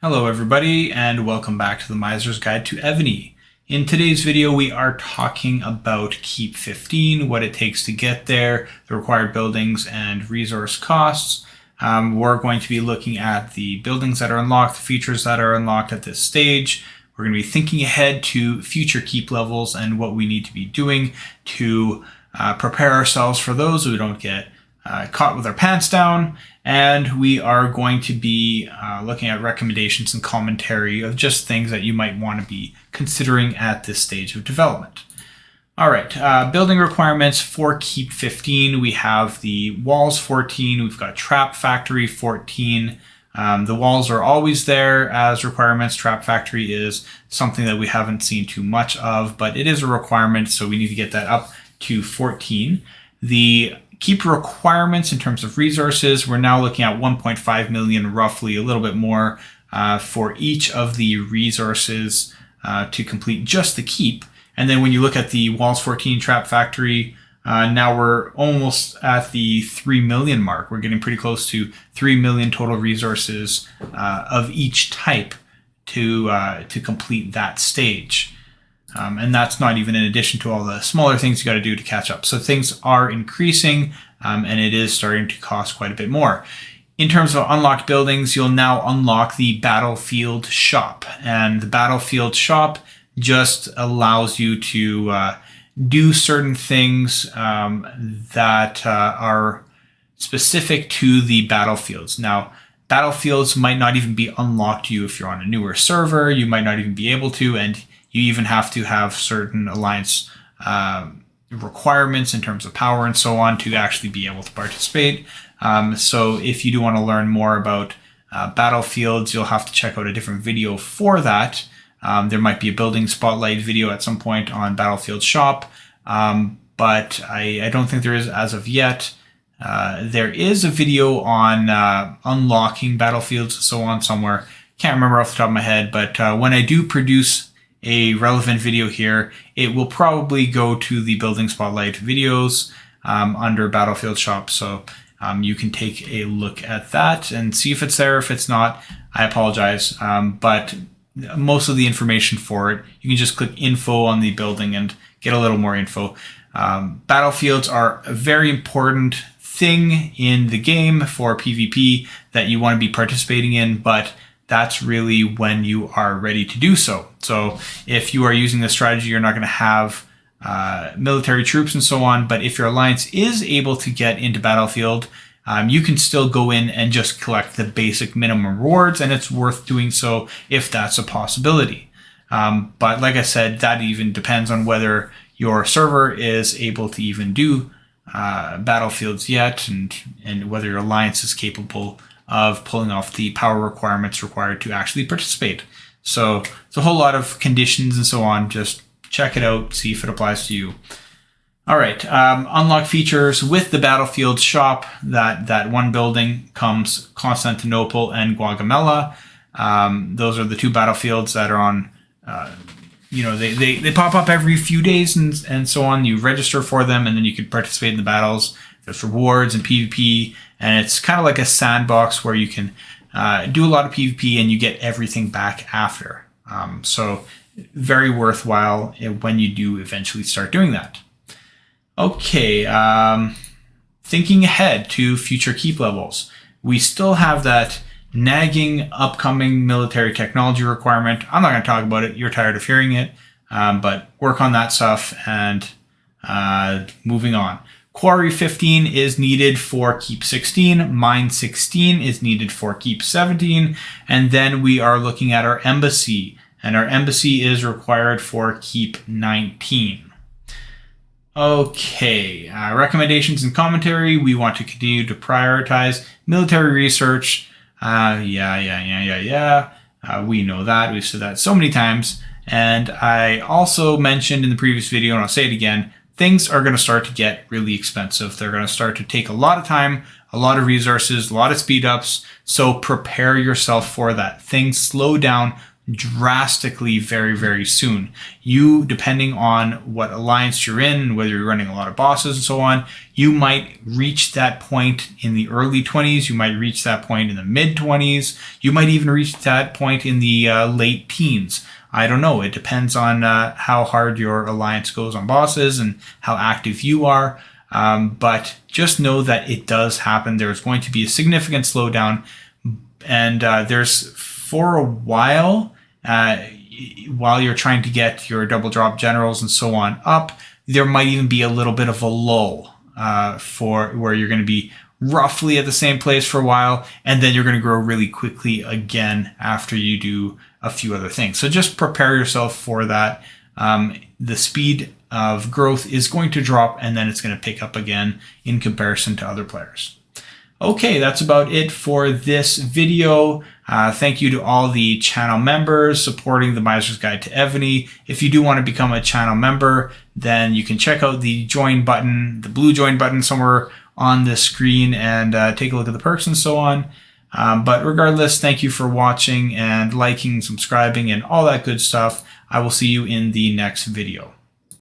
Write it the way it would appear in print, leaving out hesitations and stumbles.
Hello everybody and welcome back to the Miser's Guide to Evony. In today's video we are talking about Keep 15, what it takes to get there, the required buildings and resource costs. We're going to be looking at the buildings that are unlocked, the features that are unlocked at this stage. We're going to be thinking ahead to future keep levels and what we need to be doing to prepare ourselves for those so we don't get caught with our pants down. And we are going to be looking at recommendations and commentary of just things that you might want to be considering at this stage of development. All right, building requirements for Keep 15. We have the walls 14. We've got Trap Factory 14. The walls are always there as requirements. Trap Factory is something that we haven't seen too much of, but it is a requirement, so we need to get that up to 14. The Keep requirements in terms of resources, we're now looking at 1.5 million, roughly a little bit more for each of the resources to complete just the keep. And then when you look at the Walls 14 Trap Factory, now we're almost at the 3 million mark. We're getting pretty close to 3 million total resources of each type to complete that stage. And that's not even in addition to all the smaller things you got to do to catch up. So things are increasing and it is starting to cost quite a bit more. In terms of unlocked buildings, you'll now unlock the Battlefield Shop. And the Battlefield Shop just allows you to do certain things that are specific to the battlefields. Now, battlefields might not even be unlocked to you if you're on a newer server. You might not even be able to, and you even have to have certain alliance requirements in terms of power and so on to actually be able to participate. So if you do want to learn more about battlefields, you'll have to check out a different video for that. There might be a building spotlight video at some point on Battlefield Shop, but I don't think there is as of yet. There is a video on unlocking battlefields and so on somewhere. Can't remember off the top of my head, but when I do produce a relevant video here, it will probably go to the building spotlight videos under Battlefield Shop. So you can take a look at that and see if it's there. If it's not, I apologize. But most of the information for it, you can just click info on the building and get a little more info. Battlefields are a very important thing in the game for PvP that you want to be participating in, but that's really when you are ready to do so. So if you are using this strategy, you're not going to have military troops and so on. But if your alliance is able to get into Battlefield, you can still go in and just collect the basic minimum rewards, and it's worth doing so if that's a possibility. But like I said, that even depends on whether your server is able to even do battlefields yet, and whether your alliance is capable of pulling off the power requirements required to actually participate. So it's a whole lot of conditions and so on. Just check it out, see if it applies to you. All right, unlock features with the Battlefield Shop. That one building comes Constantinople and Gaugamela. Those are the two battlefields that are on, they pop up every few days and so on. You register for them and then you can participate in the battles. There's rewards and PvP, and it's kind of like a sandbox where you can do a lot of PvP and you get everything back after. So very worthwhile when you do eventually start doing that. Okay, thinking ahead to future keep levels. We still have that nagging upcoming military technology requirement. I'm not going to talk about it. You're tired of hearing it, but work on that stuff and moving on. Quarry 15 is needed for Keep 16. Mine 16 is needed for Keep 17. And then we are looking at our embassy. And our embassy is required for Keep 19. Okay, recommendations and commentary. We want to continue to prioritize military research. We know that. We've said that so many times. And I also mentioned in the previous video, and I'll say it again, things are going to start to get really expensive. They're going to start to take a lot of time, a lot of resources, a lot of speed ups. So prepare yourself for that. Things slow down drastically very, very soon. You, depending on what alliance you're in, whether you're running a lot of bosses and so on, you might reach that point in the early 20s. You might reach that point in the mid 20s. You might even reach that point in the late teens. I don't know. It depends on how hard your alliance goes on bosses and how active you are. But just know that it does happen. There's going to be a significant slowdown, and there's for a while you're trying to get your double drop generals and so on up, there might even be a little bit of a lull for where you're going to be roughly at the same place for a while, and then you're going to grow really quickly again after you do a few other things. So just prepare yourself for that. The speed of growth is going to drop, and then it's going to pick up again in comparison to other players. Okay, that's about it for this video. Thank you to all the channel members supporting the Miser's Guide to Evony. If you do want to become a channel member, then you can check out the join button, the blue join button somewhere on the screen, and take a look at the perks and so on. But regardless, thank you for watching and liking, subscribing, and all that good stuff. I will see you in the next video.